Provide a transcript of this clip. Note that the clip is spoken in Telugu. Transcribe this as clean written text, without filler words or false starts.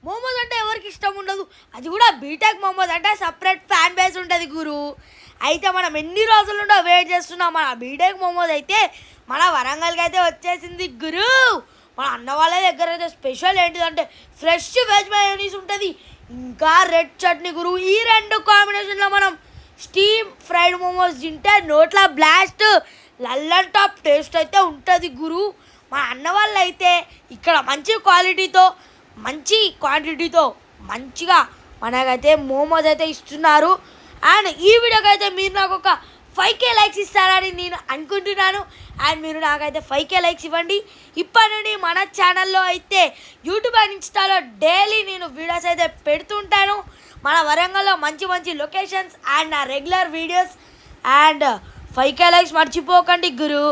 మోమోస్ అంటే ఎవరికి ఇష్టం ఉండదు, అది కూడా బీటెక్ మోమోస్ అంటే సపరేట్ ఫ్యాన్ బేస్ ఉంటుంది గురు. అయితే మనం ఎన్ని రోజుల నుండో వెయిట్ చేస్తున్నాం, మన బీటెక్ మోమోస్ అయితే మన వరంగల్కి అయితే వచ్చేసింది గురు. మన అన్న వాళ్ళ దగ్గర అయితే స్పెషల్ ఏంటిదంటే ఫ్రెష్ వెజ్ మయోనీస్ ఉంటుంది, ఇంకా రెడ్ చట్నీ గురు. ఈ రెండు కాంబినేషన్లో మనం స్టీమ్ ఫ్రైడ్ మోమోస్ తింటే నోట్ల బ్లాస్ట్ లల్లన్ టాప్ టేస్ట్ అయితే ఉంటుంది గురు. మా అన్న వాళ్ళు అయితే ఇక్కడ మంచి క్వాలిటీతో మంచి క్వాంటిటీతో మంచిగా మనకైతే మోమోస్ అయితే ఇస్తున్నారు. అండ్ ఈ వీడియోకి అయితే మీరు నాకు ఒక 5K లైక్స్ ఇస్తారని నేను అనుకుంటున్నాను. అండ్ మీరు నాకైతే 5K లైక్స్ ఇవ్వండి. ఇప్పటి నుండి మన ఛానల్లో అయితే యూట్యూబ్ అండ్ ఇన్స్టాలో డైలీ నేను వీడియోస్ అయితే పెడుతుంటాను, మన వరంగల్లో మంచి మంచి లొకేషన్స్ అండ్ నా regular videos. And 5K likes మర్చిపోకండి గురు.